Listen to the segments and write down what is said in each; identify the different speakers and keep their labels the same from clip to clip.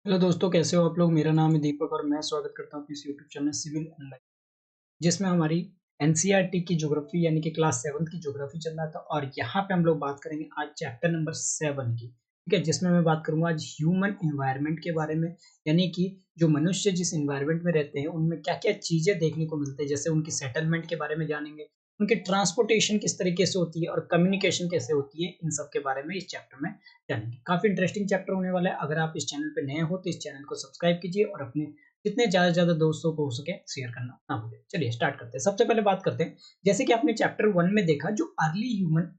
Speaker 1: Hello दोस्तों, कैसे हो आप लोग। मेरा नाम है दीपक और मैं स्वागत करता हूँ इस YouTube channel civil and life, जिसमें हमारी एनसीईआरटी की ज्योग्राफी यानी कि क्लास 7 की ज्योग्राफी चल रहा था। और यहाँ पे हम लोग बात करेंगे आज चैप्टर नंबर 7 की, ठीक है, जिसमें मैं बात करूंगा आज ह्यूमन एनवायरनमेंट के बारे में। यानी कि जो मनुष्य जिस एनवायरनमेंट में रहते हैं उनमें क्या क्या चीजें देखने को मिलते हैं, जैसे उनकी सेटलमेंट के बारे में जानेंगे, उनके ट्रांसपोर्टेशन किस तरीके से होती है और कम्युनिकेशन कैसे होती है, इन सब के बारे में इस चैप्टर में जानेंगे। काफी इंटरेस्टिंग चैप्टर होने वाला है। अगर आप इस चैनल पे नए हो तो इस चैनल को सब्सक्राइब कीजिए और अपने जितने ज्यादा से ज्यादा दोस्तों को हो सके शेयर करना ना भूलें। चलिए स्टार्ट करते हैं। सबसे पहले बात करते हैं, जैसे कि आपने चैप्टर 1 में देखा, जो अर्ली ह्यूमन,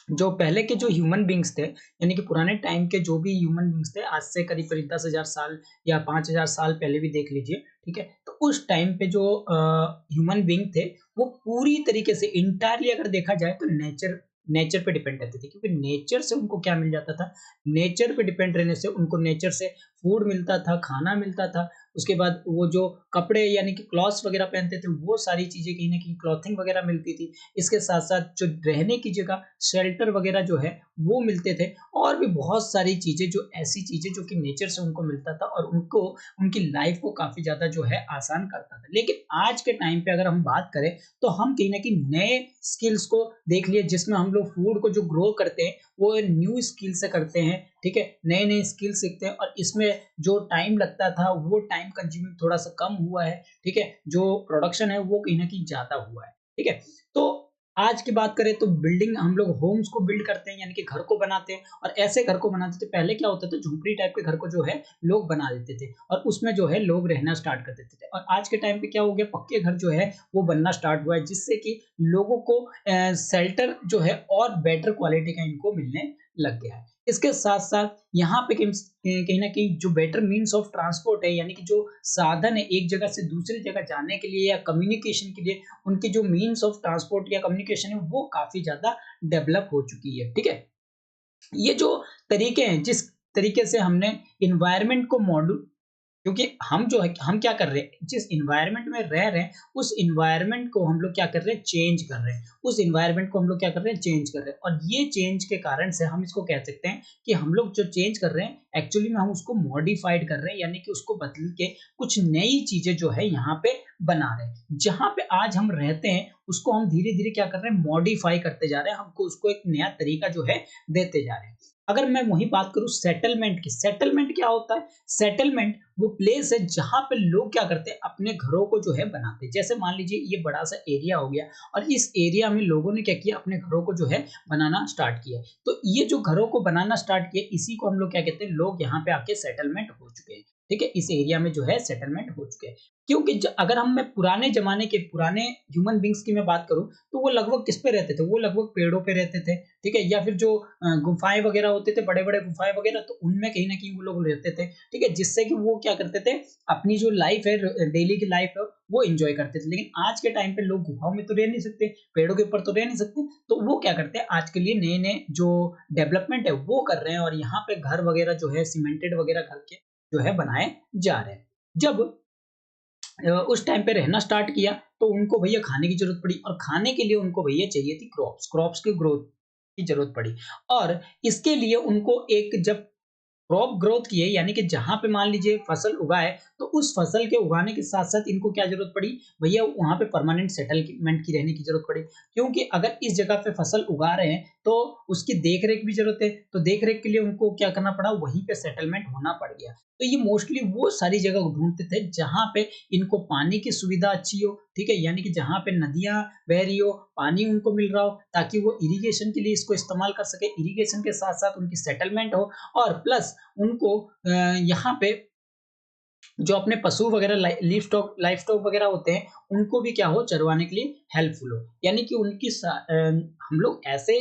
Speaker 1: जो पहले के जो ह्यूमन बींग्स थे, यानी कि पुराने टाइम के जो भी ह्यूमन बींग्स थे, आज से करीब करीब 10,000 साल या 5,000 साल पहले भी देख लीजिए, ठीक है। तो उस टाइम पे जो ह्यूमन बींग थे, वो पूरी तरीके से इंटायरली अगर देखा जाए तो नेचर नेचर पे डिपेंड रहते थे, क्योंकि नेचर से उनको क्या मिल जाता था, नेचर पे डिपेंड रहने से उनको नेचर से फूड मिलता था, खाना मिलता था। उसके बाद वो जो कपड़े यानी कि क्लॉथ्स वगैरह पहनते थे, वो सारी चीजें कहीं ना कहीं क्लॉथिंग वगैरह मिलती थी। इसके साथ साथ जो रहने की जगह, शेल्टर वगैरह जो है वो मिलते थे। और भी बहुत सारी चीजें, जो ऐसी चीजें जो कि नेचर से उनको मिलता था और उनको उनकी लाइफ को काफी ज्यादा जो है आसान करता था। लेकिन आज के टाइम पे अगर हम बात करें तो हम कहीं ना कहीं नए स्किल्स को देख लिए, जिसमें हम लोग फूड को जो ग्रो करते हैं वो न्यू स्किल से करते हैं, ठीक है। नए नए स्किल सीखते हैं और इसमें जो टाइम लगता था वो टाइम कंज्यूमिंग थोड़ा सा कम हुआ है, ठीक है। जो प्रोडक्शन है वो कहीं ना कहीं ज्यादा हुआ है, ठीक है। तो आज की बात करें तो बिल्डिंग, हम लोग होम्स को बिल्ड करते हैं, यानी कि घर को बनाते हैं। और ऐसे घर को बनाते थे, पहले क्या होता था, झोपड़ी टाइप के घर को जो है लोग बना देते थे और उसमें जो है लोग रहना स्टार्ट कर देते थे। और आज के टाइम पे क्या हो गया, पक्के घर जो है वो बनना स्टार्ट हुआ है, जिससे कि लोगों को शेल्टर जो है और बेटर क्वालिटी का इनको मिलने लग गया है। इसके साथ साथ यहाँ पे कहीं ना कहीं जो बेटर मीन्स ऑफ ट्रांसपोर्ट है, यानी कि जो साधन है एक जगह से दूसरी जगह जाने के लिए या कम्युनिकेशन के लिए, उनकी जो मीन्स ऑफ ट्रांसपोर्ट या कम्युनिकेशन है वो काफी ज्यादा डेवलप हो चुकी है, ठीक है। ये जो तरीके हैं, जिस तरीके से हमने इन्वायरमेंट को मॉडल, क्योंकि हम जो है हम क्या कर रहे हैं, जिस इन्वायरमेंट में रह रहे हैं उस इन्वायरमेंट को हम लोग क्या कर रहे हैं, चेंज कर रहे हैं। उस इन्वायरमेंट को हम लोग क्या कर रहे हैं, चेंज कर रहे हैं। और ये चेंज के कारण से हम इसको कह सकते हैं कि हम लोग जो चेंज कर रहे हैं एक्चुअली में हम उसको मॉडिफाइड कर रहे हैं, यानी कि उसको बदल के कुछ नई चीजें जो है यहाँ पे बना रहे हैं। जहां पे आज हम रहते हैं उसको हम धीरे धीरे क्या कर रहे हैं, मॉडिफाई करते जा रहे हैं, हमको उसको एक नया तरीका जो है देते जा रहे हैं। अगर मैं वही बात करूं सेटलमेंट की, सेटलमेंट क्या होता है, सेटलमेंट वो प्लेस है जहां पे लोग क्या करते हैं, अपने घरों को जो है बनाते हैं। जैसे मान लीजिए ये बड़ा सा एरिया हो गया और इस एरिया में लोगों ने क्या किया, अपने घरों को जो है बनाना स्टार्ट किया। तो ये जो घरों को बनाना स्टार्ट किया, इसी को हम लोग क्या कहते हैं, लोग यहाँ पे आके सेटलमेंट हो चुके हैं, ठीक है। इस एरिया में जो है सेटलमेंट हो चुके हैं। क्योंकि अगर हम मैं पुराने जमाने के पुराने ह्यूमन बींग्स की मैं बात करूं तो वो लगभग किस पे रहते थे, वो लगभग पेड़ों पे रहते थे, ठीक है। या फिर जो गुफाएं वगैरह होते थे, बड़े बड़े गुफाएं वगैरह, तो उनमें कहीं ना कहीं वो लोग रहते थे, ठीक है। जिससे कि वो क्या करते थे, अपनी जो लाइफ है, डेली की लाइफ है, वो एंजॉय करते थे। लेकिन आज के टाइम पे लोग गुफाओं में तो रह नहीं सकते, पेड़ों के ऊपर तो रह नहीं सकते, तो वो क्या करते हैं, आज के लिए नए नए जो डेवलपमेंट है वो कर रहे हैं और यहाँ पे घर वगैरह जो है सीमेंटेड वगैरह घर के जो है बनाए जा रहे हैं। जब उस टाइम पे रहना स्टार्ट किया तो उनको भैया खाने की जरूरत पड़ी और खाने के लिए उनको भैया चाहिए थी क्रॉप्स, क्रॉप्स की ग्रोथ की जरूरत पड़ी। और इसके लिए उनको एक जब क्रॉप ग्रोथ की है, यानी कि जहां पे मान लीजिए फसल उगाए, तो उस फसल के उगाने के साथ साथ इनको क्या जरूरत पड़ी, भैया वहां पे परमानेंट सेटलमेंट की रहने की जरूरत पड़ी। क्योंकि अगर इस जगह पे फसल उगा रहे हैं तो उसकी देख रेख भी जरूरत है, तो देख रेख के लिए उनको क्या करना पड़ा, वहीं पे सेटलमेंट होना पड़ गया। तो ये मोस्टली वो सारी जगह ढूंढते थे जहां पे इनको पानी की सुविधा अच्छी हो, ठीक है। यानी कि जहां पे नदियां बह रही हो, पानी उनको मिल रहा हो, ताकि वो इरिगेशन के लिए इसको इस्तेमाल कर सके, इरिगेशन के साथ साथ उनकी सेटलमेंट हो। और प्लस उनको यहाँ पे जो अपने पशु वगैरह लाइफ स्टॉक वगैरह होते हैं, उनको भी क्या हो, चरवाने के लिए हेल्पफुल हो। यानी कि हम लोग ऐसे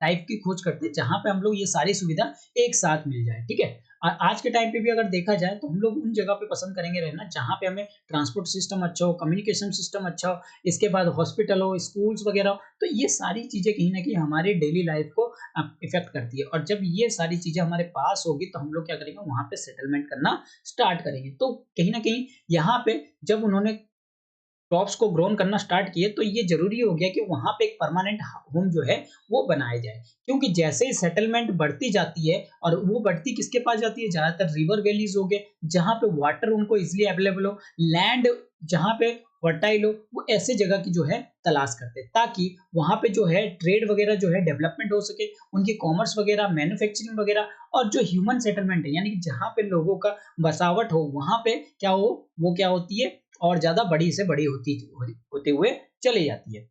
Speaker 1: लाइफ की खोज करते हैं जहां पे हम लोग ये सारी सुविधा एक साथ मिल जाए, ठीक है। आज के टाइम पे भी अगर देखा जाए तो हम लोग उन जगह पे पसंद करेंगे रहना जहां पे हमें ट्रांसपोर्ट सिस्टम अच्छा हो, कम्युनिकेशन सिस्टम अच्छा हो, इसके बाद हॉस्पिटल हो, स्कूल्स वगैरह हो। तो ये सारी चीजें कहीं ना कहीं हमारी डेली लाइफ को इफेक्ट करती है। और जब ये सारी चीजें हमारे पास होगी तो हम लोग क्या करेंगे, वहां पे सेटलमेंट करना स्टार्ट करेंगे। तो कहीं ना कहीं यहाँ पे जब उन्होंने क्रॉप्स को ग्रोन करना स्टार्ट किए, तो ये ज़रूरी हो गया कि वहाँ पे एक परमानेंट होम जो है वो बनाया जाए। क्योंकि जैसे ही सेटलमेंट बढ़ती जाती है और वो बढ़ती किसके पास जाती है? ज़्यादातर रिवर वैलीज़ हो गए, जहाँ पे वाटर उनको ईज़िली अवेलेबल हो, लैंड जहाँ पे फर्टाइल हो, वो ऐसे जगह की जो है तलाश करते हैं, ताकि वहाँ पे जो है ट्रेड वगैरह जो है डेवलपमेंट हो सके, उनकी कॉमर्स वगैरह, मैन्युफैक्चरिंग वगैरह और जो ह्यूमन सेटलमेंट है, यानी कि जहाँ पे लोगों का बसावट हो, वहाँ पे क्या हो, वो क्या होती है और ज़्यादा बड़ी से बड़ी होते हुए चली जाती है।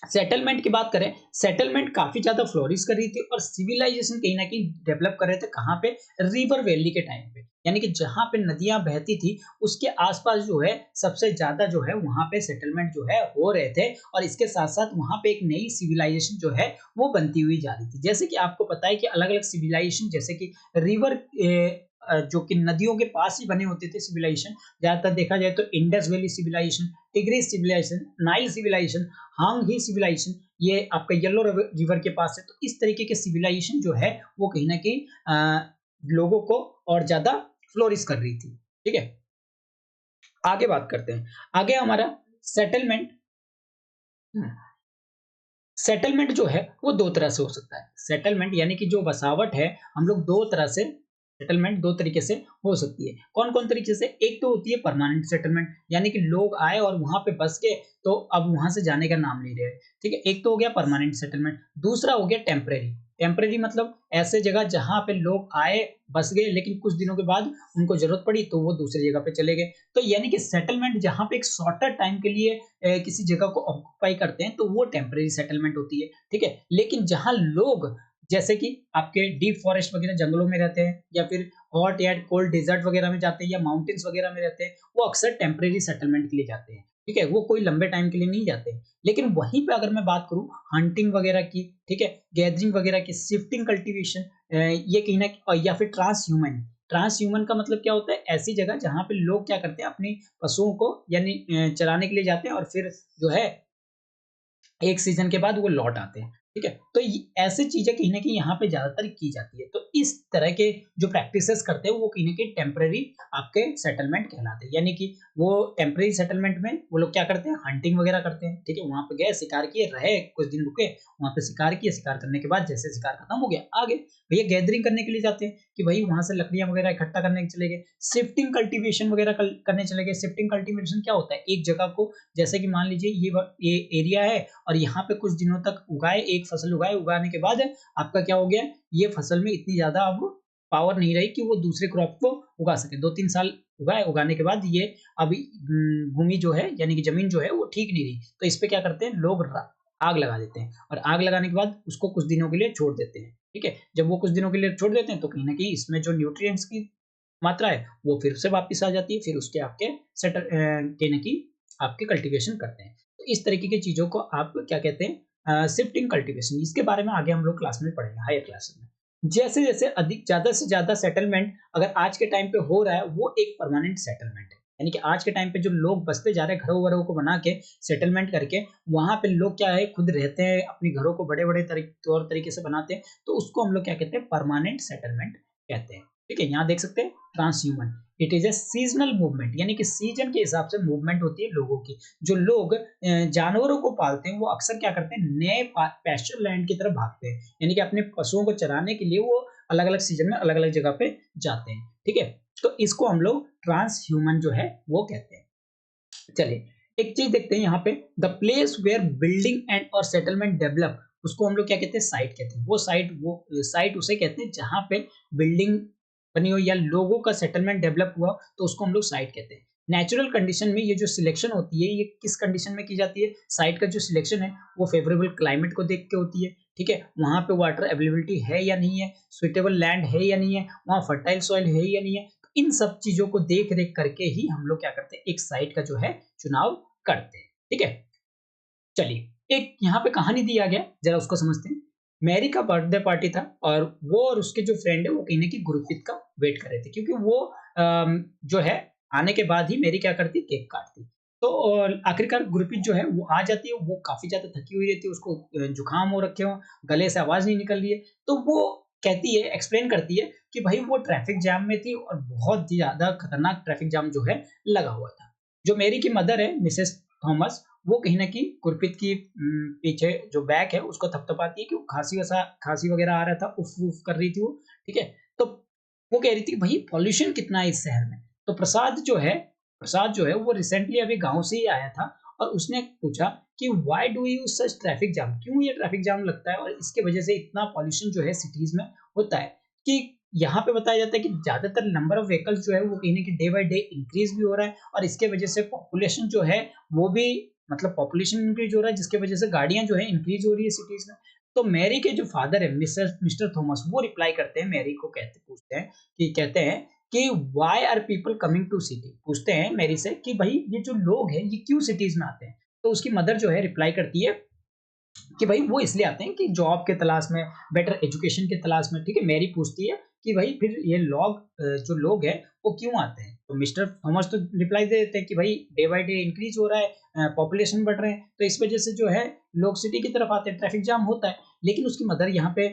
Speaker 1: सेटलमेंट की बात करें, सेटलमेंट काफ़ी ज़्यादा फ्लोरिश कर रही थी और सिविलाइजेशन कहीं न कहीं डेवलप कर रहे थे, कहाँ पे? रिवर वैली के टाइम पे। यानी कि जहाँ पे नदियाँ बहती थी, उसके आस-पास जो है सबसे ज़्यादा जो है वहाँ पे सेटलमेंट जो है हो रहे थे और इसके साथ-साथ वहाँ पे एक नई सिविलाइजेशन जो है वो बनती हुई जा रही थी। जैसे कि आपको पता है कि अलग-अलग सिविलाइजेशन जैसे कि रिवर जो कि नदियों के पास ही बने होते थे सिविलाइजेशन, ज़्यादातर देखा जाए तो Indus valley civilization, Tigris civilization, Nile civilization, Huang He civilization, ये आपका येलो रिवर के पास है। तो इस तरीके के सिविलाइजेशन जो है वो कहीं न कहीं लोगों को और ज़्यादा फ्लोरिश कर रही थी। ठीक है? आगे बात करते हैं। आगे हमारा सेटलमेंट सेटलमेंट जो है वो 2 तरह से हो सकता है। सेटलमेंट यानी कि जो बसावट है, हम लोग 2 तरह से सेटलमेंट 2 तरीके से हो सकती है। कौन-कौन तरीके से? एक तो होती है परमानेंट सेटलमेंट, यानी कि लोग आए और वहाँ पे बस गए, तो अब वहाँ से जाने का नाम नहीं ले रहे। ठीक है? एक तो हो गया परमानेंट सेटलमेंट, दूसरा हो गया टेम्परेरी। टेम्परेरी मतलब ऐसे जगह जहाँ पे लोग आए, बस गए, लेकिन कुछ दिनों के बाद उनको ज़रूरत पड़ी तो वो दूसरी जगह पे चले गए। तो यानी कि सेटलमेंट जहाँ पे एक शॉर्टर टाइम के लिए किसी जगह को ऑक्यूपाई करते हैं, तो वो टेम्परेरी सेटलमेंट होती है, ठीक है? लेकिन जहाँ लोग जैसे कि आपके डीप फॉरेस्ट वगैरह जंगलों में रहते हैं या फिर हॉट या कोल्ड डेज़र्ट वगैरह में जाते हैं या माउंटेन्स वगैरह में रहते हैं, वो अक्सर टेम्परेरी सेटलमेंट के लिए जाते हैं, ठीक है? वो कोई लंबे टाइम के लिए नहीं जाते हैं। लेकिन वहीं पे अगर मैं बात करूँ हंटिंग वगैरह की, ठीक है? गैदरिंग वगैरह की, शिफ्टिंग कल्टीवेशन ये कहीं न या फिर ट्रांसह्यूमन का मतलब क्या होता है? ऐसी जगह जहाँ पे लोग क्या करते हैं अपनी पशुओं को यानी चराने के लिए जाते हैं और फिर जो है एक सीज़न के बाद वो लौट आते हैं, ठीक है? तो ये ऐसी चीज़ें कहीं न कहीं यहाँ पे ज़्यादातर की जाती है। तो इस तरह के जो प्रैक्टिसेज़ करते हैं वो कहीं न कहीं टेम्परेरी आपके सेटलमेंट कहलाते हैं। यानी कि वो टेम्परेरी सेटलमेंट में वो लोग क्या करते हैं हंटिंग वग़ैरह करते हैं, ठीक है? वहाँ पे गए, शिकार किए, रहे, कुछ दिन रुके, वहाँ पे शिकार किए, शिकार करने के बाद जैसे शिकार खत्म हो गया, आ गए। भैया गैदरिंग करने के लिए जाते हैं कि भई वहाँ से लकड़ियाँ वग़ैरह इकट्ठा करने के चले गए। शिफ्टिंग कल्टीवेशन वग़ैरह करने चले गए। शिफ्टिंग कल्टीवेशन क्या होता है? एक जगह को जैसे कि मान लीजिए ये एरिया है और यहाँ पे कुछ दिनों तक उगाए, एक फसल उगाए, उगाने के बाद आपका क्या हो गया, ये फसल में इतनी ज़्यादा अब पावर नहीं रही कि वो दूसरे क्रॉप को उगा सके। 2-3 साल उगाए, उगाने के बाद ये अभी भूमि जो है यानी कि ज़मीन जो है वो ठीक नहीं रही। तो इस पे क्या करते हैं लोग आग लगा देते हैं और आग लगाने के बाद उसको कुछ दिनों के लिए छोड़ देते हैं, ठीक है? जब वो कुछ दिनों के लिए छोड़ देते हैं तो कहीं न कहीं इसमें जो न्यूट्रिएंट्स की मात्रा है, वो फिर से वापस आ जाती है, फिर उसके आपके कहीं न कहीं आपके कल्टीवेशन करते हैं। तो इस तरीके की चीज़ों को आप क्या कहते हैं शिफ्टिंग कल्टीवेशन इसके बारे में आगे हम लोग क्लास में पढ़ेंगे, हायर क्लासेस में। जैसे-जैसे अधिक ज़्यादा से ज़्यादा सेटलमेंट अगर आज के टाइम पे हो रहा है, वो एक परमानेंट सेटलमेंट है। यानी कि आज के टाइम पे जो लोग बसते जा रहे हैं, घरों-वरों को बना के, सेटलमेंट करके, वहाँ पे लोग क्या है खुद रहते हैं, अपने घरों को बड़े-बड़े तौर तरीके से बनाते हैं, तो उसको हम लोग क्या कहते हैं परमानेंट सेटलमेंट कहते हैं। ठीक है? यहाँ देख सकते हैं transhumance it is a seasonal movement यानी कि सीज़न के हिसाब से मूवमेंट होती है लोगों की। जो लोग जानवरों को पालते हैं वो अक्सर क्या करते हैं नए पैस्चर लैंड की तरफ भागते हैं। यानी कि अपने पशुओं को चराने के लिए वो अलग-अलग सीज़न में अलग-अलग जगह पे जाते हैं। ठीक है? तो इसको हम लोग ट्रांसह्यूमन जो है वो कहते हैं। चलिए, एक चीज़ देखते हैं यहाँ पे the place where building and और सेटलमेंट डेवलप उसको हम लोग क्या कहते हैं साइट कहते हैं। वो साइट उसे कहते हैं जहाँ पे बिल्डिंग बनी हो या लोगों का सेटलमेंट डेवलप हुआ तो उसको हम लोग साइट कहते हैं। नेचुरल कंडीशन में ये जो सिलेक्शन होती है ये किस कंडीशन में की जाती है? साइट का जो सिलेक्शन है वो फेवरेबल क्लाइमेट को देख के होती है, ठीक है? वहाँ पे वाटर अवेलेबिलिटी है या नहीं है? सुइटेबल लैंड है या नहीं है? वहाँ फर्टाइल सॉइल है या नहीं है? इन सब चीज़ों को देख-रेख करके ही हम लोग क्या करते हैं एक साइट का जो है चुनाव करते हैं, ठीक है? चलिए, एक यहाँ पे कहानी दिया गया, ज़रा उसको समझते हैं। मैरी का बर्थडे पार्टी था और वो और उसके जो फ्रेंड है, वो कहीं न कहीं गुरप्रीत का वेट कर रहे थे क्योंकि वो जो है आने के बाद ही मैरी क्या करती, केक काटती। तो आखिरकार गुरप्रीत जो है वो आ जाती है, वो काफ़ी ज़्यादा थकी हुई रहती है, उसको जुकाम हो रखे हों, गले से आवाज़ नहीं निकल रही है, तो वो कहती है, एक्सप्लेन करती है कि भई वो ट्रैफिक जैम में थी और बहुत ही ज़्यादा खतरनाक ट्रैफिक जाम जो है लगा हुआ था। जो मेरी की मदर है मिसेस थॉमस, वो कहीं न कहीं गुरप्रीत की पीछे जो बैक है उसको थपथपाती है कि वो खाँसी वगैरह आ रहा था, उफ-उफ कर रही थी वो, ठीक है? तो वो कह रही थी कि भई पॉल्यूशन कितना है इस शहर में। तो प्रसाद जो है वो रिसेंटली अभी गाँव से ही आया था और उसने पूछा कि why do you such traffic jam? क्यों ये ट्रैफिक जाम लगता है और इसकी वजह से इतना पॉल्यूशन जो है सिटीज़ में होता है? कि यहाँ पे बताया जाता है कि ज़्यादातर नंबर ऑफ व्हीकल्स जो है वो कहीं न कहीं डे बाय डे इंक्रीज़ भी हो रहा है और इसके वजह से पॉपुलेशन जो है वो भी मतलब पॉपुलेशन इंक्रीज़ हो रहा है जिसकी वजह से गाड़ियाँ जो है इंक्रीज़ हो रही है सिटीज़ में। तो मैरी के जो फादर है मिस्टर थॉमस वो रिप्लाई करते हैं मैरी को कहते पूछते हैं कहते हैं कि why are people coming to city? पूछते हैं मैरी से कि भई ये जो लोग हैं ये क्यों सिटीज़ में आते हैं? तो उसकी मदर जो है रिप्लाई करती है कि भाई वो इसलिए आते हैं कि जॉब के तलाश में, बेटर एजुकेशन के तलाश में, ठीक है? मैरी पूछती है कि भाई फिर ये जो लोग हैं, वो क्यों आते हैं? तो मिस्टर थॉमस तो रिप्लाई दे देते हैं कि भाई डे बाय डे इंक्रीज़ हो रहा है, पॉपुलेशन बढ़ रहे हैं, तो इस वजह से जो है लोग सिटी की तरफ आते हैं, ट्रैफिक जाम होता है। लेकिन उसकी मदर यहाँ पे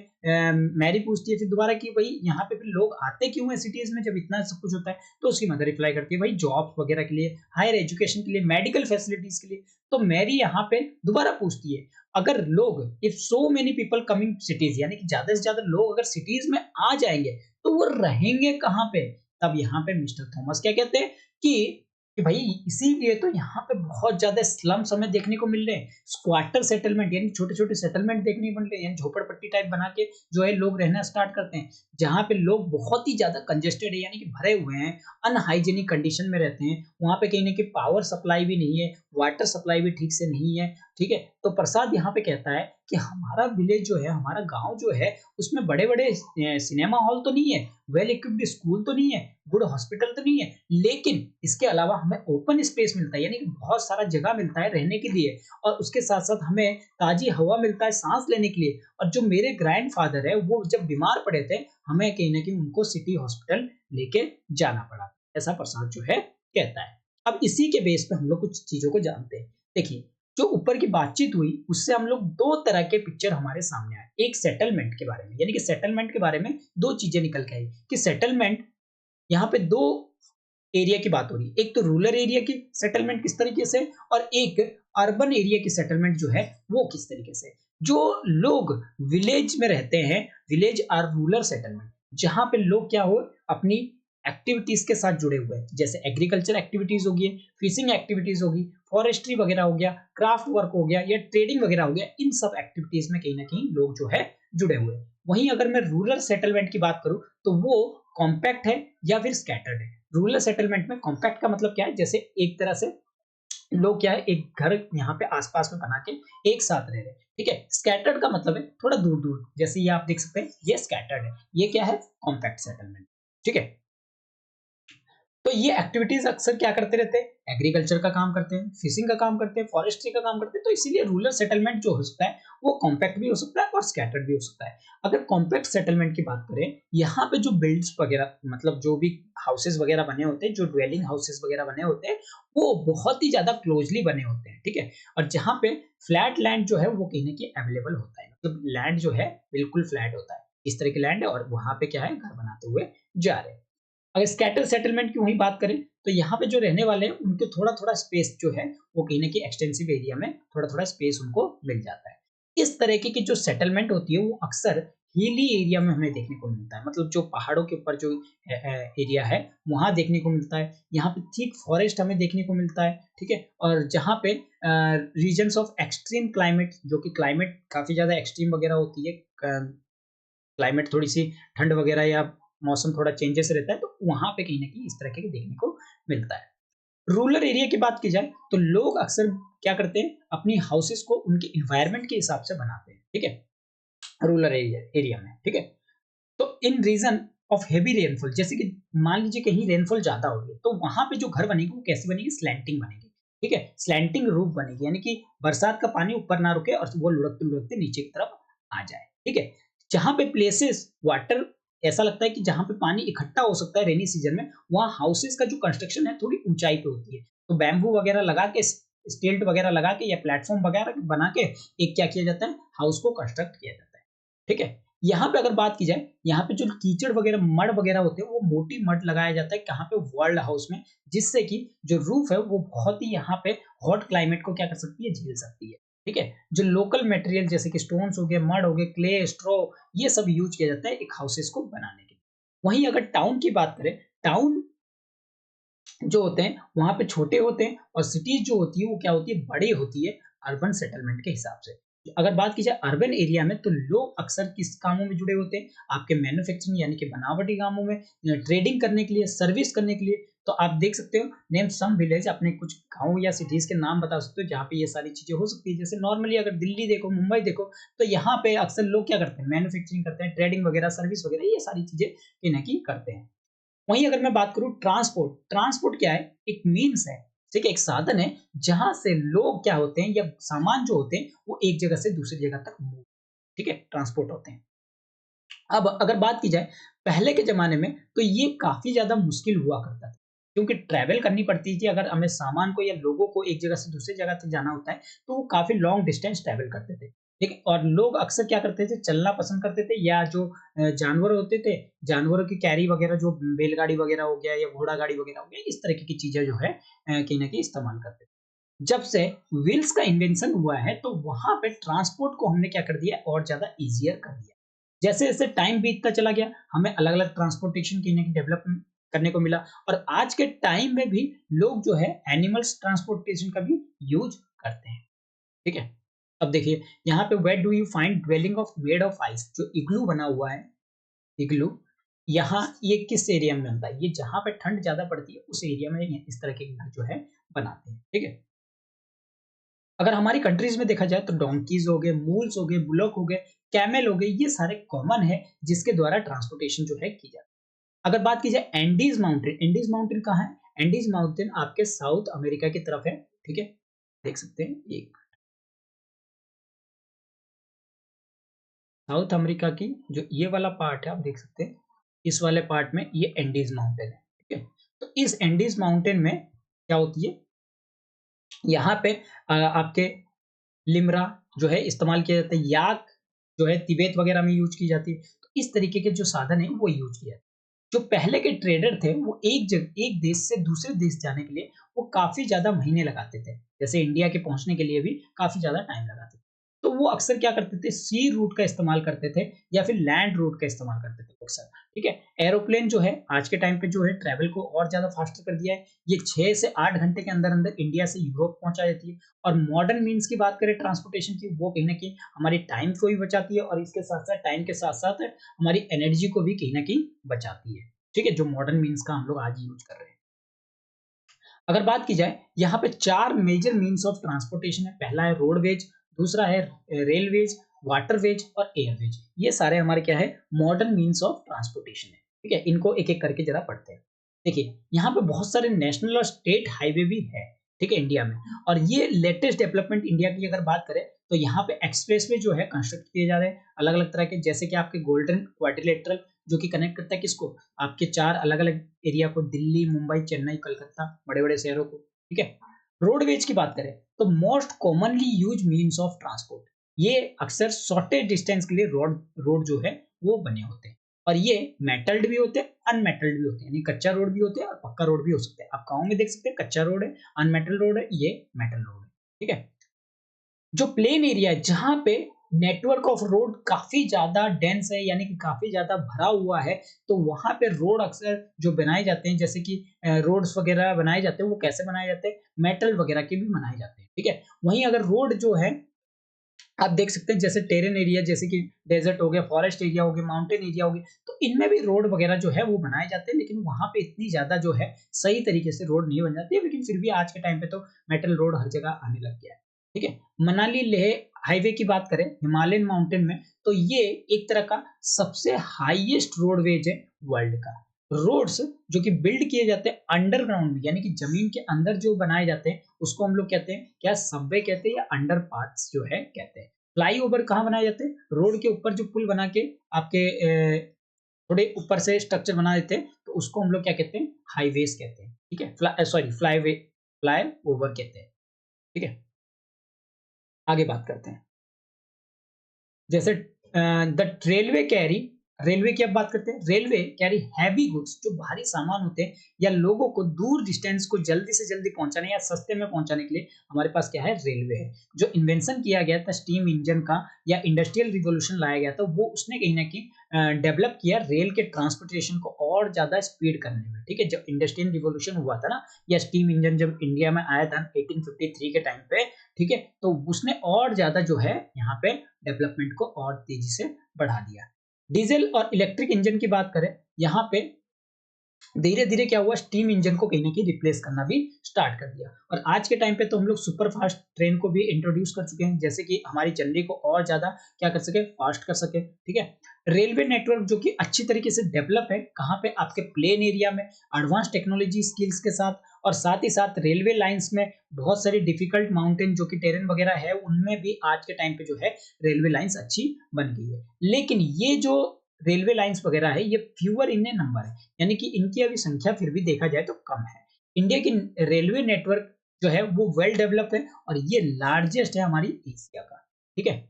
Speaker 1: मैरी पूछती है फिर दोबारा कि भई यहाँ पे फिर लोग आते क्यों हैं सिटीज़ में जब इतना सब कुछ होता है? तो उसकी मदर रिप्लाई करती है भाई जॉब्स वगैरह के लिए, हायर एजुकेशन के लिए, मेडिकल फैसिलिटीज़ के लिए। तो मैरी यहाँ पे दोबारा पूछती है अगर लोग if so many people coming cities यानी कि ज्यादा से ज्यादा लोग अगर सिटीज में आ जाएंगे तो वो रहेंगे कहाँ पे? तब यहाँ पे मिस्टर थॉमस क्या कहते हैं कि भाई इसीलिए तो यहाँ पे बहुत ज्यादा स्लम्स हमें देखने को मिल रहे हैं, स्क्वाटर सेटलमेंट यानी छोटे छोटे सेटलमेंट देखने को मिल रहे हैं, यानी झोपड़पट्टी टाइप बना के जो है लोग रहना स्टार्ट करते हैं, जहाँ पे लोग बहुत ही ज्यादा कंजेस्टेड है यानी कि भरे हुए हैं, अनहाइजेनिक कंडीशन में रहते हैं, वहां पे कहीं ना कहीं पावर सप्लाई भी नहीं है, वाटर सप्लाई भी ठीक से नहीं है, ठीक है? तो प्रसाद यहाँ पे कहता है कि हमारा विलेज जो है, हमारा गाँव जो है, उसमें बड़े-बड़े सिनेमा हॉल तो नहीं है, वेल इक्विप्ड स्कूल तो नहीं है, गुड हॉस्पिटल तो नहीं है, लेकिन इसके अलावा हमें ओपन स्पेस मिलता है, यानी कि बहुत सारा जगह मिलता है रहने के लिए और उसके साथ-साथ हमें ताज़ी हवा मिलता है सांस लेने के लिए और जो मेरे ग्रैंडफ़ादर है, वो जब बीमार पड़े थे, हमें कहीं न कहीं उनको सिटी हॉस्पिटल लेके जाना पड़ा। ऐसा प्रसाद जो है कहता है। अब इसी के बेस पे हम लोग कुछ चीज़ों को जानते हैं। देखिए, जो ऊपर की बातचीत हुई उससे हम लोग 2 तरह के पिक्चर हमारे सामने आए। एक सेटलमेंट के बारे में, यानी कि सेटलमेंट के बारे में 2 चीज़ें निकल के आई कि सेटलमेंट यहाँ पे 2 एरिया की बात हो रही है। एक तो रूरल एरिया की सेटलमेंट किस तरीके से और एक अर्बन एरिया की सेटलमेंट जो है वो किस तरीके से। जो लोग विलेज में रहते हैं, विलेज आर रूरल सेटलमेंट, जहाँ पे लोग क्या हो अपनी एक्टिविटीज के साथ जुड़े हुए हैं, जैसे एग्रीकल्चर एक्टिविटीज होगी, फिशिंग एक्टिविटीज होगी, फॉरेस्ट्री वगैरह हो गया, क्राफ्ट वर्क हो गया या ट्रेडिंग वगैरह हो गया, इन सब एक्टिविटीज में कहीं ना कहीं लोग जो है जुड़े हुए हैं। वहीं अगर मैं रूरल सेटलमेंट की बात करूं तो वो कॉम्पैक्ट है या फिर स्कैटर्ड है। रूरल सेटलमेंट में कॉम्पैक्ट का मतलब क्या है, जैसे एक तरह से लोग क्या है एक घर यहाँ पे आसपास में बना के एक साथ रह रहे हैं, ठीक है? स्कैटर्ड का मतलब है थोड़ा दूर दूर, जैसे ये आप देख सकते हैं ये स्कैटर्ड है, ये क्या है कॉम्पैक्ट सेटलमेंट, ठीक है? तो ये एक्टिविटीज अक्सर क्या करते रहते हैं, एग्रीकल्चर का काम करते हैं, फिशिंग का काम करते हैं, फॉरेस्ट्री का काम करते हैं, तो इसीलिए रूरल सेटलमेंट जो हो सकता है वो कॉम्पैक्ट भी हो सकता है और स्कैटर्ड भी हो सकता है। अगर कॉम्पैक्ट सेटलमेंट की बात करें, यहाँ पे जो बिल्ड्स वगैरह मतलब जो भी हाउसेज वगैरह बने होते हैं, जो ड्वेलिंग हाउसेज वगैरह बने होते हैं, वो बहुत ही ज्यादा क्लोजली बने होते हैं, ठीक है? और जहाँ पे फ्लैट लैंड जो है वो कहीं ना कहीं अवेलेबल होता है, मतलब लैंड जो है बिल्कुल फ्लैट होता है, इस तरह की लैंड है और वहां पे क्या है घर बनाते हुए जा रहे हैं। अगर स्कैटर सेटलमेंट की वहीं बात करें तो यहाँ पे जो रहने वाले हैं उनके थोड़ा-थोड़ा स्पेस जो है वो कहीं न कहीं एक्सटेंसिव एरिया में थोड़ा-थोड़ा स्पेस उनको मिल जाता है। इस तरीके की जो सेटलमेंट होती है वो अक्सर हिली एरिया में हमें देखने को मिलता है। मतलब जो पहाड़ों के ऊपर जो एरिया है वहाँ देखने को मिलता है। यहाँ पे थिक फॉरेस्ट हमें देखने को मिलता है, ठीक है? और जहाँ पे रीजन्स ऑफ एक्सट्रीम क्लाइमेट, जो कि क्लाइमेट काफ़ी ज़्यादा एक्सट्रीम वगैरह होती है, क्लाइमेट थोड़ी-सी ठंड वगैरह या मौसम थोड़ा चेंजेस रहता है, तो वहाँ पे कहीं न कहीं इस तरह के देखने को मिलता है। रूरल एरिया की बात की जाए, तो लोग अक्सर क्या करते हैं, अपनी हाउसेज़ को उनके एनवायरनमेंट के हिसाब से बनाते हैं, ठीक है? रूरल एरिया एरिया में, ठीक है? तो इन रीज़न ऑफ हेवी रेनफॉल, जैसे कि मान लीजिए कहीं रेनफॉल ज़्यादा हो रही है, तो वहाँ पे जो घर बनेगी वो कैसी बनेगी? स्लैंटिंग बनेगी, ठीक है? स्लैंटिंग रूफ बनेगी, यानी कि बरसात का पानी ऊपर ना रुके और वो लुढ़कते-लुढ़कते नीचे की तरफ आ जाए, ठीक है? जहाँ पे प्लेसेस वाटर ऐसा लगता है कि जहाँ पे पानी इकट्ठा हो सकता है रेनी सीजन में, वहाँ हाउसेज़ का जो कंस्ट्रक्शन है थोड़ी ऊँचाई पे होती है। तो बैम्बू वगैरह लगा के स्टिल्ट वगैरह लगा के या प्लेटफ़ॉर्म वगैरह बना के एक क्या किया जाता है, हाउस को कंस्ट्रक्ट किया जाता है, ठीक है? यहाँ पे अगर बात की जाए, यहाँ पे जो कीचड़ वगैरह, मड वगैरह होते हैं, वो मोटी मड लगाया जाता है कहाँ पे, वर्ल्ड हाउस में, जिससे कि जो रूफ है वो बहुत ही यहाँ पे हॉट क्लाइमेट को क्या कर सकती है, झेल सकती है। ठीक है, जो लोकल मटेरियल जैसे कि स्टोन्स हो गए, मड हो गए, क्ले, स्ट्रॉ, ये सब यूज किया जाता है एक हाउसेस को बनाने के लिए। वहीं अगर टाउन की बात करें, टाउन जो होते हैं वहाँ पे छोटे होते हैं, और सिटीज जो होती है वो क्या होती है, बड़ी होती है अर्बन सेटलमेंट के हिसाब से। अगर बात की जाए अर्बन एरिया में, तो लोग अक्सर किस कामों में जुड़े होते हैं, आपके मैन्युफैक्चरिंग यानी कि बनावटी कामों में, ट्रेडिंग करने के लिए, सर्विस करने के लिए। तो आप देख सकते हो, नेम सम विलेज, अपने कुछ गाँव या सिटीज के नाम बता सकते हो जहाँ पे ये सारी चीजें हो सकती है। जैसे नॉर्मली अगर दिल्ली देखो, मुंबई देखो, तो यहाँ पे अक्सर लोग क्या करते हैं, मैन्युफैक्चरिंग करते हैं, ट्रेडिंग वगैरह, सर्विस वगैरह, ये सारी चीजें कहीं ना कहीं करते हैं। वहीं अगर मैं बात करूं ट्रांसपोर्ट, ट्रांसपोर्ट क्या है, एक मीन्स है, ठीक है, एक साधन है जहां से लोग क्या होते हैं या सामान जो होते हैं वो एक जगह से दूसरी जगह तक मूव, ठीक है, ट्रांसपोर्ट होते हैं। अब अगर बात की जाए पहले के जमाने में, तो ये काफी ज्यादा मुश्किल हुआ करता था, क्योंकि ट्रैवल करनी पड़ती थी। अगर हमें सामान को या लोगों को एक जगह से दूसरी जगह तक जाना होता है, तो वो काफी लॉन्ग डिस्टेंस ट्रैवल करते थे, ठीक है। और लोग अक्सर क्या करते थे, चलना पसंद करते थे, या जो जानवर होते थे, जानवरों की कैरी वगैरह, जो बैलगाड़ी वगैरह हो गया या घोड़ा गाड़ी वगैरह हो गया, इस तरह की चीजें जो है कहीं ना कहीं इस्तेमाल करते थे। जब से व्हील्स का इन्वेंशन हुआ है, तो वहां पे ट्रांसपोर्ट को हमने क्या कर दिया, और ज्यादा इजियर कर दिया। जैसे जैसे टाइम बीतता चला गया, हमें अलग अलग ट्रांसपोर्टेशन की डेवलप करने को मिला, और आज के टाइम में भी लोग जो है एनिमल्स ट्रांसपोर्टेशन का भी यूज करते हैं, ठीक है। अब देखिए, यहाँ पे where do you find dwelling of made of ice, जो इग्लू बना हुआ है, इग्लू, यहाँ ये किस एरिया में बनता है, ये जहां पे ठंड ज्यादा पड़ती है उस एरिया में इस तरह के घर जो है बनाते हैं, ठीक है। अगर हमारी कंट्रीज में देखा जाए, तो डोंकीज हो गए, मूल्स हो गए, बुलक हो गए, कैमल हो गए, ये सारे कॉमन है जिसके द्वारा ट्रांसपोर्टेशन जो है की जाती है। अगर बात की जाए एंडीज माउंटेन, एंडीज माउंटेन कहाँ है, एंडीज माउंटेन आपके साउथ अमेरिका की तरफ है, ठीक है, देख सकते हैं। एक साउथ अमेरिका की जो ये वाला पार्ट है, आप देख सकते हैं, इस वाले पार्ट में ये एंडीज माउंटेन है, ठीक है। तो इस एंडीज माउंटेन में क्या होती है, यहाँ पे आपके लिमरा जो है इस्तेमाल किया जाता है, याक जो है तिब्बत वगैरह में यूज की जाती है। तो इस तरीके के जो साधन है वो यूज किया जाता है। जो पहले के ट्रेडर थे, वो एक देश से दूसरे देश जाने के लिए वो काफी ज्यादा महीने लगाते थे, जैसे इंडिया के पहुंचने के लिए भी काफी ज्यादा टाइम लगाते थे। तो वो अक्सर क्या करते थे, सी रूट का इस्तेमाल करते थे, या फिर लैंड रूट का इस्तेमाल करते थे अक्सर, ठीक है। एरोप्लेन जो है आज के टाइम पे जो है ट्रैवल को और ज्यादा फास्ट कर दिया है। ये 6 से 8 घंटे के अंदर अंदर इंडिया से यूरोप पहुंचा जाती है। और मॉडर्न मीन्स की बात करें ट्रांसपोर्टेशन की, वो कहीं ना कहीं हमारी टाइम को भी बचाती है, और इसके साथ साथ टाइम के साथ साथ हमारी एनर्जी को भी कहीं ना कहीं बचाती है, ठीक है, जो मॉडर्न मीन्स का हम लोग आज यूज कर रहे हैं। अगर बात की जाए, यहाँ पे 4 मेजर मीन्स ऑफ ट्रांसपोर्टेशन है। पहला है रोडवेज, दूसरा है रेलवेज, वाटरवेज और एयरवेज। ये सारे हमारे क्या है, मॉडर्न मीन्स ऑफ ट्रांसपोर्टेशन है, ठीक है। इनको एक एक करके जरा पढ़ते हैं। देखिए, यहाँ पे बहुत सारे नेशनल और स्टेट हाईवे भी है, ठीक है, इंडिया में। और ये लेटेस्ट डेवलपमेंट इंडिया की अगर बात करें, तो यहाँ पे एक्सप्रेसवे जो है कंस्ट्रक्ट किए जा रहे हैं अलग अलग तरह के, जैसे कि आपके गोल्डन क्वाड्रिलेटरल, जो कि कनेक्ट करता है किसको, आपके 4 अलग-अलग एरिया को, दिल्ली, मुंबई, चेन्नई, कलकत्ता, बड़े-बड़े शहरों को, ठीक है। रोडवेज की बात करें, तो most commonly used means of transport, ये अक्सर शॉर्टेज डिस्टेंस के लिए रोड रोड जो है वो बने होते हैं। और ये मेटल्ड भी होते हैं, अनमेटल्ड भी होते हैं, यानी कच्चा रोड भी होते हैं और पक्का रोड भी हो सकते हैं। आप गाँव में देख सकते हैं कच्चा रोड है, अनमेटल रोड है, ये मेटल रोड है, ठीक है। जो प्लेन एरिया है, जहाँ पे नेटवर्क ऑफ रोड काफी ज्यादा डेंस है, यानी कि काफी ज्यादा भरा हुआ है, तो वहां पे रोड अक्सर जो बनाए जाते हैं, जैसे कि रोड्स वगैरह बनाए जाते हैं, वो कैसे बनाए जाते हैं, मेटल वगैरह के भी बनाए जाते हैं, ठीक है। वहीं अगर रोड जो है, आप देख सकते हैं, जैसे टेरेन एरिया, जैसे कि डेजर्ट हो गया, फॉरेस्ट एरिया हो गया, माउंटेन एरिया हो गया, तो इनमें भी रोड वगैरह जो है वो बनाए जाते हैं, लेकिन वहां पे इतनी ज्यादा जो है सही तरीके से रोड नहीं बन जाती है, लेकिन फिर भी आज के टाइम पे तो मेटल रोड हर जगह आने लग गया है, ठीक है। मनाली लेह हाईवे की बात करें हिमालयन माउंटेन में, तो ये एक तरह का सबसे हाईएस्ट रोडवेज है वर्ल्ड का। रोड्स जो कि बिल्ड किए जाते हैं अंडरग्राउंड में, यानी कि जमीन के अंदर जो बनाए जाते हैं, उसको हम लोग कहते हैं क्या, सबवे कहते हैं या अंडर पाथ्स जो है कहते हैं। फ्लाईओवर कहाँ बनाए जाते हैं, रोड के ऊपर जो पुल बना के आपके थोड़े ऊपर से स्ट्रक्चर बना देते हैं, तो उसको हम लोग क्या कहते हैं, हाईवेज कहते हैं, ठीक है, सॉरी फ्लाई ओवर कहते हैं, ठीक है। आगे बात करते हैं, जैसे द रेलवे की अब बात करते हैं। रेलवे कैरी हैवी गुड्स, जो भारी सामान होते हैं या लोगों को दूर डिस्टेंस को जल्दी से जल्दी पहुंचाने या सस्ते में पहुंचाने के लिए हमारे पास क्या है, रेलवे है। जो इन्वेंशन किया गया था स्टीम इंजन का या इंडस्ट्रियल रिवॉल्यूशन लाया गया था, वो उसने कहीं ना कहीं डेवलप किया रेल के ट्रांसपोर्टेशन को और ज्यादा स्पीड करने में। ठीक है, जब इंडस्ट्रियल रिवॉल्यूशन हुआ था ना, या स्टीम इंजन जब इंडिया में आया था 1853 के टाइम पे, ठीक है, तो उसने और ज्यादा जो है यहाँ पे डेवलपमेंट को और तेजी से बढ़ा दिया। डीजल और इलेक्ट्रिक इंजन की बात करें, यहाँ पे धीरे धीरे क्या हुआ, स्टीम इंजन को कहीं ना कहीं रिप्लेस करना भी स्टार्ट कर दिया। और आज के टाइम पे तो हम लोग सुपर फास्ट ट्रेन को भी इंट्रोड्यूस कर चुके हैं, जैसे कि हमारी जर्नी को और ज्यादा क्या कर सके, फास्ट कर सके। ठीक है, रेलवे नेटवर्क जो कि अच्छी तरीके से डेवलप है, कहाँ पे, आपके प्लेन एरिया में एडवांस टेक्नोलॉजी स्किल्स के साथ, और साथ ही साथ रेलवे लाइंस में बहुत सारी डिफिकल्ट माउंटेन जो कि टेरेन वगैरह है, उनमें भी आज के टाइम पे जो है रेलवे लाइंस अच्छी बन गई है। लेकिन ये जो रेलवे लाइंस वगैरह है, ये फ्यूअर इन नंबर है, यानी कि इनकी अभी संख्या फिर भी देखा जाए तो कम है। इंडिया की रेलवे नेटवर्क जो है वो वेल डेवलप्ड है, और ये लार्जेस्ट है हमारी एशिया का। ठीक है,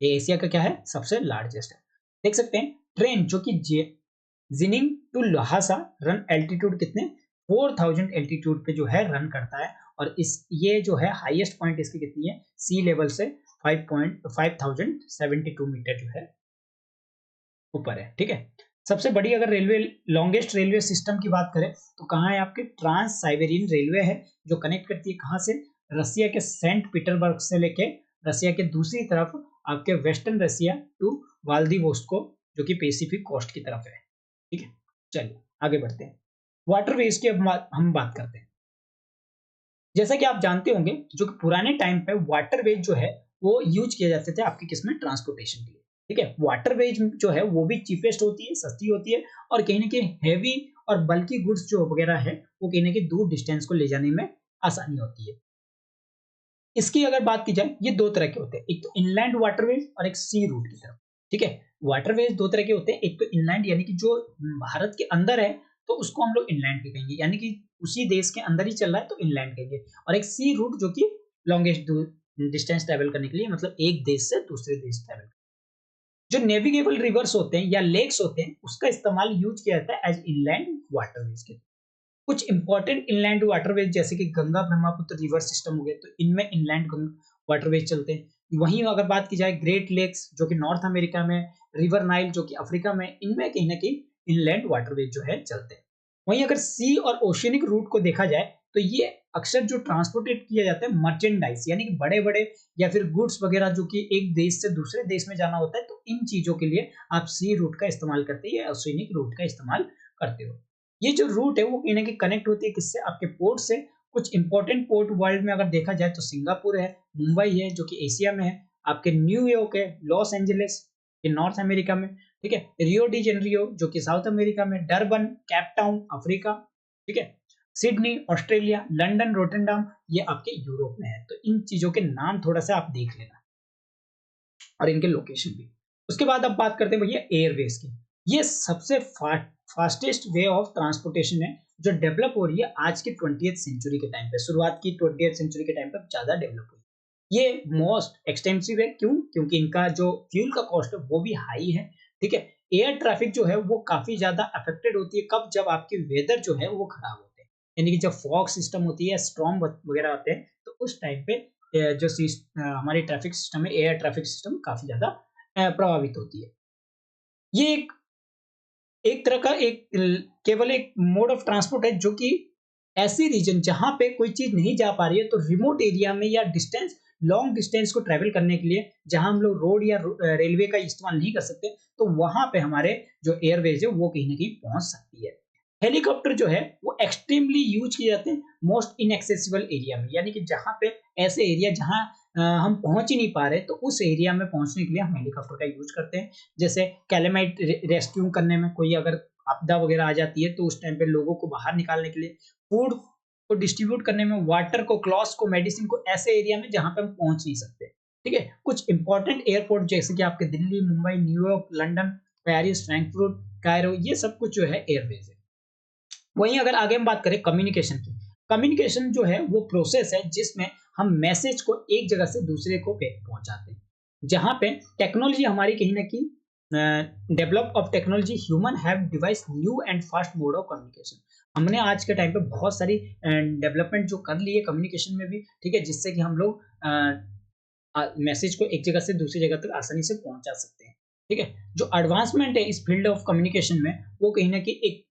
Speaker 1: ये एशिया का क्या है, सबसे लार्जेस्ट है। देख सकते हैं ट्रेन जो कि Xining to Lhasa run altitude कितने, 4000 एल्टीट्यूड पे जो है रन करता है। और इस ये जो है हाईएस्ट पॉइंट इसकी कितनी है, सी लेवल से 5072 मीटर जो है ऊपर है। ठीक है, सबसे बड़ी अगर रेलवे, लॉन्गेस्ट रेलवे सिस्टम की बात करें तो कहाँ है, आपके ट्रांस साइबेरियन रेलवे है, जो कनेक्ट करती है कहाँ से, रसिया के सेंट पीटरबर्ग से लेके रसिया के दूसरी तरफ आपके वेस्टर्न रसिया टू व्लादिवोस्टोक, जो कि पैसिफिक कोस्ट की तरफ है। ठीक है, चलिए आगे बढ़ते हैं। वाटरवेज की अब हम बात करते हैं। जैसा कि आप जानते होंगे, जो कि पुराने टाइम पे वाटरवेज जो है वो यूज किए जाते थे आपके किसमें, ट्रांसपोर्टेशन के लिए। ठीक है, वाटरवेज जो है वो भी चीपेस्ट होती है, सस्ती होती है, और कहीं ना कहीं हैवी और बल्कि गुड्स जो वगैरह है वो कहीं ना कहीं दूर डिस्टेंस को ले जाने में आसानी होती है। इसकी अगर बात की जाए, ये दो तरह के होते हैं, एक तो इनलैंड वाटरवेज और एक सी रूट की तरफ। ठीक है, वाटरवेज दो तरह के होते हैं, एक तो इनलैंड यानी कि जो भारत के अंदर है तो उसको हम लोग इनलैंड के कहेंगे, यानी कि उसी देश के अंदर ही चल रहा है तो इनलैंड कहेंगे। और एक सी रूट जो कि लॉन्गेस्ट डिस्टेंस ट्रेवल करने के लिए, मतलब एक देश से दूसरे देश ट्रेवल। जो नेविगेबल रिवर्स होते हैं या लेक्स होते हैं, उसका इस्तेमाल यूज किया जाता है एज इनलैंड वाटरवेज के। कुछ इंपॉर्टेंट इनलैंड वाटरवेज जैसे कि गंगा ब्रह्मपुत्र रिवर सिस्टम हो गए, तो इनमें इनलैंड वाटरवेज चलते हैं। वहीं अगर बात की जाए ग्रेट लेक्स जो कि नॉर्थ अमेरिका में, रिवर नाइल जो कि अफ्रीका में, इनमें कहीं ना कहीं इनलैंड वाटरवेज जो है चलते हैं। वहीं अगर सी और ओशियनिक रूट को देखा जाए तो ये अक्सर जो ट्रांसपोर्टेट किया जाता है मर्चेंडाइज, यानी कि बड़े बड़े या फिर गुड्स वगैरह जो कि एक देश से दूसरे देश में जाना होता है, तो इन चीजों के लिए आप सी रूट का इस्तेमाल करते हैं या ओशियनिक रूट का इस्तेमाल करते हो। ये जो रूट है वो कहीं ना कहीं कनेक्ट होती है किससे, आपके पोर्ट से। कुछ इंपॉर्टेंट पोर्ट वर्ल्ड में अगर देखा जाए तो सिंगापुर है, मुंबई है जो कि एशिया में है, आपके न्यूयॉर्क है, लॉस एंजलिस ये नॉर्थ अमेरिका में, ठीक है, रियो डी जेनरियो जो कि साउथ अमेरिका में, डरबन केप टाउन अफ्रीका, ठीक है, सिडनी ऑस्ट्रेलिया, लंदन रोटरडम ये आपके यूरोप में है। तो इन चीजों के नाम थोड़ा सा आप देख लेना और इनके लोकेशन भी। उसके बाद अब बात करते हैं भैया एयरवेज की। ये सबसे फास्टेस्ट वे ऑफ ट्रांसपोर्टेशन है जो डेवलप हो रही है आज की 20th सेंचुरी के टाइम पे, शुरुआत की 20th सेंचुरी के टाइम पे ज्यादा डेवलप हुई। ये मोस्ट एक्सटेंसिव है, क्यों, क्योंकि इनका जो फ्यूल का कॉस्ट है वो भी हाई है। ठीक है, एयर ट्रैफिक जो है वो काफी ज्यादा अफेक्टेड होती है कब, जब आपके वेदर जो है वो खराब होते हैं, यानी कि जब फॉग सिस्टम होती है, स्ट्रॉम वगैरह आते हैं, तो उस टाइम पे जो हमारी ट्रैफिक सिस्टम है, एयर ट्रैफिक सिस्टम काफी ज्यादा प्रभावित होती है। ये एक एक तरह का केवल एक मोड ऑफ ट्रांसपोर्ट है जो कि ऐसी रीजन जहां पे कोई चीज नहीं जा पा रही है, तो रिमोट एरिया में या डिस्टेंस, लॉन्ग डिस्टेंस को ट्रेवल करने के लिए जहां हम लोग रोड या रेलवे का इस्तेमाल नहीं कर सकते, तो वहां पे हमारे जो एयरवेज है वो कहीं ना कहीं पहुंच सकती है। हेलीकॉप्टर जो है वो एक्सट्रीमली यूज किए जाते हैं मोस्ट इनएक्सेसिबल एरिया में, यानी कि जहां पे ऐसे एरिया जहां हम पहुंच ही नहीं पा रहे, तो उस एरिया में पहुंचने के लिए हम हेलीकॉप्टर का यूज करते हैं। जैसे कैलेमाइट रेस्क्यू करने में, कोई अगर आपदा वगैरह आ जाती है तो उस टाइम पे लोगों को बाहर निकालने के लिए, फूड को डिस्ट्रीब्यूट करने में, वाटर को, क्लॉथ्स को, मेडिसिन को, ऐसे एरिया में जहां पे हम पहुंच नहीं सकते। ठीक है, कुछ इंपॉर्टेंट एयरपोर्ट जैसे कि आपके Delhi, Mumbai, New York, London, Paris, Frankfurt, Cairo, ये सब कुछ जो है एयरवेज है। वहीं अगर आगे हम बात करें कम्युनिकेशन की, कम्युनिकेशन जो है वो प्रोसेस है जिसमें हम मैसेज को एक जगह से दूसरे को पहुंचाते हैं। जहाँ पे टेक्नोलॉजी हमारी कहीं न कहीं develop of technology human have device new and fast mode of communication. हमने आज के टाइम पे बहुत सारी डेवलपमेंट जो कर ली है कम्युनिकेशन में भी, ठीक है? जिससे कि हम लोग मैसेज को एक जगह से दूसरी जगह तक आसानी से पहुँचा सकते हैं, ठीक है? जो एडवांसमेंट है इस फील्ड ऑफ कम्युनिकेशन में, वो कहीं न कहीं एक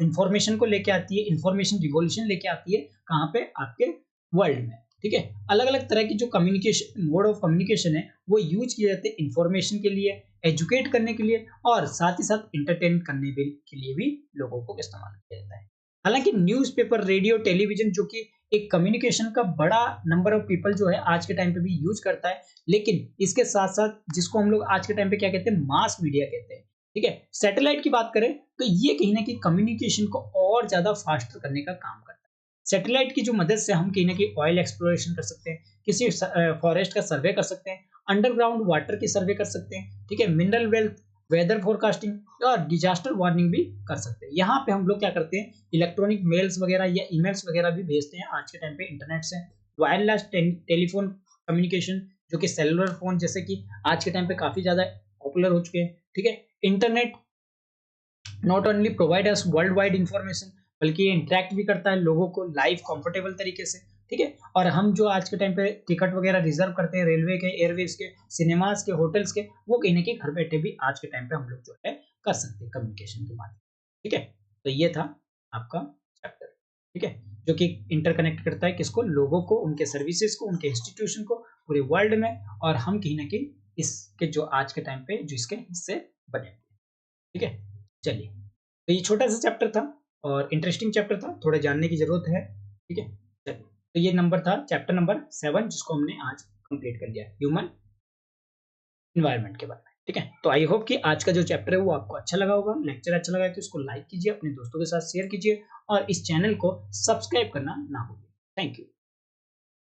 Speaker 1: इन्फॉर्मेशन को लेके आती है, इन्फॉर्मेशन रिवॉल्यूशन लेके आती है, कहाँ पे? आपके वर्ल्ड में, ठीक है? अलग-अलग तरह की जो कम्युनिकेशन मोड ऑफ कम्युनिकेशन है, वो यूज़ किए जाते हैं इन्फॉर्मेशन के लिए, एजुकेट करने के लिए और साथ ही साथ एंटरटेन करने भी के लिए भी लोगों को इस्तेमाल किया जाता है। हालाँकि न्यूज़पेपर, रेडियो, टेलीविज़न जो कि एक कम्युनिकेशन का बड़ा नंबर ऑफ पीपल जो है आज के टाइम पे भी यूज़ करता है, लेकिन इसके साथ-साथ जिसको हम लोग आज के टाइम पे क्या कहते हैं? मास मीडिया कहते हैं, ठीक है? सैटेलाइट की बात करें, तो ये कहीं न कहीं कम्युनिकेशन को और ज़्यादा फास्टर करने का काम करता है। सैटेलाइट की जो मदद से हम कहीं न कहीं ऑयल एक्सप्लोरेशन कर सकते हैं, किसी फॉरेस्ट का सर्वे कर सकते हैं, अंडरग्राउंड वाटर की सर्वे कर सकते हैं, ठीक है? मिनरल वेल्थ, वेदर फोरकास्टिंग और डिजास्टर वार्निंग भी कर सकते हैं। यहाँ पे हम लोग क्या करते हैं, इलेक्ट्रॉनिक मेल्स वगैरह या ईमेल्स वगैरह भी भेजते हैं आज के टाइम पे इंटरनेट से। वायरलेस टेलीफोन कम्युनिकेशन जो कि सेलुलर फ़ोन जैसे कि आज के टाइम पे काफ़ी ज़्यादा पॉपुलर हो चुके हैं, ठीक है? Internet not only provide us world wide information, बल्कि ये इंटरैक्ट भी करता है लोगों को लाइव कंफर्टेबल तरीके से, ठीक है? और हम जो आज के टाइम पे टिकट वगैरह रिजर्व करते हैं रेलवे के, एयरवेज के, सिनेमास के, होटल्स के, वो कहीं न कहीं घर बैठे भी आज के टाइम पे हम लोग जो है कर सकते हैं कम्युनिकेशन के माध्यम, ठीक है? तो ये था आपका चैप्टर, ठीक है? जो कि इंटरकनेक्ट करता है किसको? लोगों को, उनके सर्विसेज को, उनके इंस्टीट्यूशन को पूरे वर्ल्ड में, और हम कहीं न कहीं इसके जो आज के टाइम पे जो इसके हिस्से बने हुए हैं, ठीक है? चलिए, तो ये छोटा-सा चैप्टर था और इंटरेस्टिंग चैप्टर था, थोड़ा जानने की ज़रूरत है, ठीक है? चलिए, तो ये नंबर था चैप्टर नंबर 7 जिसको हमने आज कंप्लीट कर लिया, ह्यूमन एनवायरनमेंट के बारे में, ठीक है? तो आई होप कि आज का जो चैप्टर है वो आपको अच्छा लगा होगा, लेक्चर अच्छा लगा है तो इसको लाइक कीजिए, अपने दोस्तों के साथ शेयर कीजिए और इस चैनल को सब्सक्राइब करना ना भूलिए। Thank you.